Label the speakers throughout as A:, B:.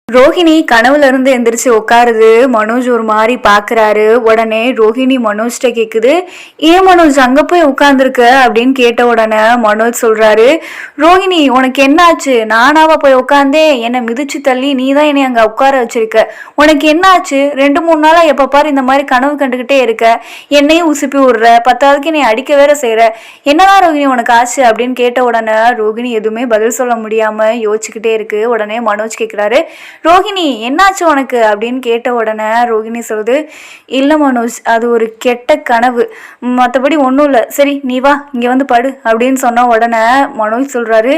A: ரோஹிணி கனவுல இருந்து எந்திரிச்சு உட்காருது. மனோஜ் ஒரு மாதிரி பாக்குறாரு. உடனே ரோஹிணி மனோஜ்கிட்ட கேக்குது, ஏன் மனோஜ் அங்க போய் உட்கார்ந்துருக்க அப்படின்னு கேட்ட உடனே மனோஜ் சொல்றாரு, ரோஹிணி உனக்கு என்ன ஆச்சு? நானாவா போய் உட்காந்தே? என்னை மிதிச்சு தள்ளி நீ தான் என்னை அங்க உட்கார வச்சிருக்க. உனக்கு என்ன ஆச்சு? 2-3 நாளா எப்ப பாரு இந்த மாதிரி கனவு கண்டுகிட்டே இருக்க, என்னையும் உசுப்பி விடுற, பத்தாவதுக்கு நீ அடிக்க வேற செய்யற, என்னதான் ரோஹிணி உனக்கு ஆச்சு அப்படின்னு கேட்ட உடனே ரோஹிணி எதுவுமே பதில் சொல்ல முடியாம யோசிச்சுக்கிட்டே இருக்கு. உடனே மனோஜ் கேக்குறாரு, ரோஹிணி என்னாச்சு உனக்கு அப்படின்னு கேட்ட உடனே ரோஹிணி சொல்லுது, இல்லை மனோஜ் அது ஒரு கெட்ட கனவு, மற்றபடி ஒன்றும் இல்லை, சரி நீ வா இங்கே வந்து படு அப்படின்னு சொன்ன உடனே மனோஜ் சொல்கிறாரு,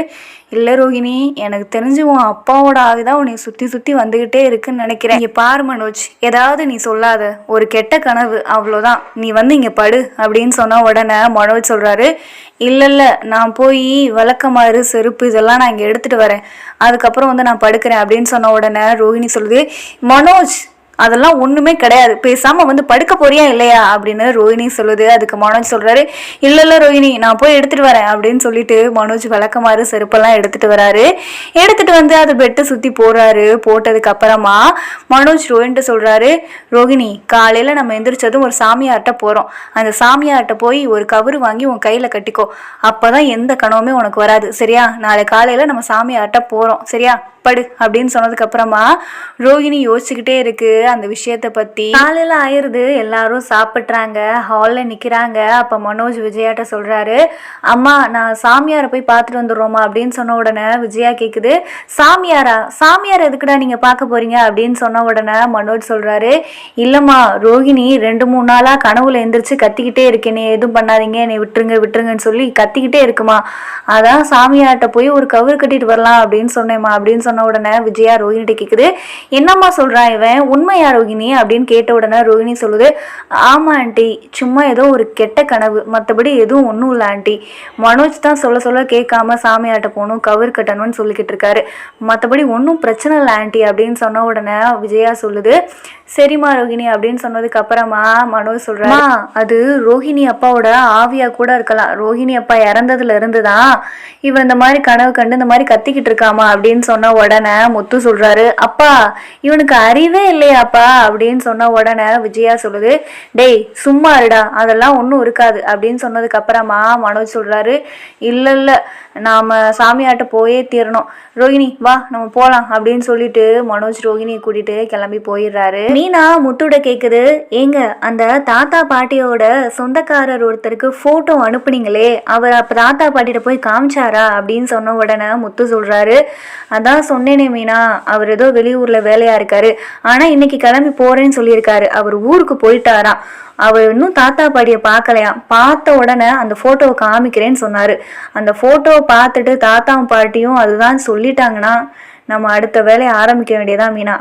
A: இல்லை ரோஹிணி எனக்கு தெரிஞ்சு உன் அப்பாவோட ஆவிதான் உன்னை சுற்றி சுற்றி வந்துக்கிட்டே இருக்குன்னு நினைக்கிறேன். இங்கே பாரு மனோஜ், ஏதாவது நீ சொல்லாத, ஒரு கெட்ட கனவு அவ்வளோதான், நீ வந்து இங்கே படு அப்படின்னு சொன்ன உடனே மனோஜ் சொல்கிறாரு, இல்லை நான் போய் விளக்கமாறு செருப்பு இதெல்லாம் நான் இங்கே எடுத்துகிட்டு வரேன், அதுக்கப்புறம் வந்து நான் படுக்கிறேன் அப்படின்னு சொன்ன உடனே ரோஹிணி சொல்லுது, மனோஜ் அதெல்லாம் ஒன்றுமே கிடையாது, பேசாமல் வந்து படுக்க போறியா இல்லையா அப்படின்னு ரோஹிணி சொல்லுது. அதுக்கு மனோஜ் சொல்கிறாரு, இல்லை ரோஹிணி நான் போய் எடுத்துகிட்டு வரேன் அப்படின்னு சொல்லிட்டு மனோஜ் விளக்கமாறு செருப்பெல்லாம் எடுத்துகிட்டு வராரு. எடுத்துகிட்டு வந்து அதை பெட்டை சுற்றி போடுறாரு. போட்டதுக்கு அப்புறமா மனோஜ் ரோஹின்ட்டு சொல்கிறாரு, ரோஹிணி காலையில் நம்ம எந்திரிச்சதும் ஒரு சாமியார்கிட்ட போகிறோம், அந்த சாமியார்கிட்ட போய் ஒரு கவுரு வாங்கி உன் கையில் கட்டிக்கோ, அப்போ தான் எந்த கனவுமே உனக்கு வராது, சரியா? நாளை காலையில் நம்ம சாமியார்கிட்ட போகிறோம், சரியா? படு அப்படின்னு சொன்னதுக்கு அப்புறமா ரோஹிணி யோசிச்சுக்கிட்டே இருக்கு அந்த விஷயத்த பத்தி. காலையில ஆயிருது, எல்லாரும் சாப்பிட்றாங்க, ஹால்ல நிக்கிறாங்க. அப்ப மனோஜ் விஜயாட்ட சொல்றாரு, அம்மா நான் சாமியாரை போய் பார்த்துட்டு வந்துடுறோமா அப்படின்னு சொன்ன உடனே விஜயா கேக்குது, சாமியாரா? சாமியார் எதுக்குடா நீங்க பார்க்க போறீங்க அப்படின்னு சொன்ன உடனே மனோஜ் சொல்றாரு, இல்லம்மா ரோஹிணி 2-3 நாளா கனவுல எந்திரிச்சு கத்திக்கிட்டே இருக்கேன், எதுவும் பண்ணாதீங்க, என்னை விட்டுருங்கன்னு சொல்லி கத்திக்கிட்டே இருக்குமா, அதான் சாமியார்கிட்ட போய் ஒரு கவர் கட்டிட்டு வரலாம் அப்படின்னு சொன்னேம்மா அப்படின்னு சொன்ன உடனே விஜயா ரோஹிணிட்ட கேக்குது, என்னம்மா சொல்றான் இவன், உண்மையா ரோஹிணி அப்படின்னு கேட்ட உடனே ரோஹிணி சொல்லுது, ஆமா ஆண்டி, சும்மா ஏதோ ஒரு கெட்ட கனவு, மற்றபடி எதுவும் ஒன்றும் இல்லை ஆண்டி, மனோஜ் தான் சொல்ல கேட்காம சாமியாட்ட போகணும் கவர் கட்டணும்னு சொல்லிக்கிட்டு இருக்காரு, மற்றபடி ஒன்றும் பிரச்சனை இல்லை ஆண்டி அப்படின்னு சொன்ன உடனே விஜயா சொல்லுது, சரிம்மா ரோஹிணி அப்படின்னு சொன்னதுக்கு அப்புறமா மனோஜ் சொல்றா, அது ரோஹிணி அப்பாவோட ஆவியா கூட இருக்கலாம், ரோஹிணி அப்பா இறந்ததுல இருந்துதான் இவன் இந்த மாதிரி கனவு கண்டு இந்த மாதிரி கத்திக்கிட்டு இருக்காமா அப்படின்னு சொன்ன உடனே முத்து சொல்றாரு, அப்பா இவனுக்கு அறிவே இல்லையாப்பா அப்படின்னு சொன்ன உடனே விஜயா சொல்லுது, டேய் சும்மா இருடா, அதெல்லாம் ஒன்றும் இருக்காது அப்படின்னு சொன்னதுக்கு அப்புறமா மனோஜ் சொல்றாரு, இல்லை நாம சாமியாட்ட போயே தீரணும், ரோஹிணி வா நம்ம போலாம் அப்படின்னு சொல்லிட்டு மனோஜ் ரோஹிணியை கூட்டிட்டு கிளம்பி போயிடுறாரு. மீனா முத்துட கேக்குது, ஏங்க அந்த தாத்தா பாட்டியோட சொந்தக்காரர் ஒருத்தருக்கு போட்டோ அனுப்புனீங்களே, அவர் அப்ப தாத்தா பாட்டிட்ட போய் காமிச்சாரா அப்படின்னு சொன்ன உடனே முத்து சொல்றாரு, அதான் சொன்னேனே மீனா, அவர் ஏதோ வெளியூர்ல வேலையா இருக்காரு, ஆனா இன்னைக்கு கிளம்பி போறேன்னு சொல்லியிருக்காரு, அவர் ஊருக்கு போயிட்டாராம், அவர் இன்னும் தாத்தா பாட்டியை பார்க்கலையாம், பார்த்த உடனே அந்த போட்டோவை காமிக்கிறேன்னு சொன்னாரு, அந்த போட்டோவை பார்த்துட்டு தாத்தா பாட்டியும் அதுதான் சொல்லிட்டாங்கன்னா நம்ம அடுத்த வேலையை ஆரம்பிக்க வேண்டியதான் மீனா.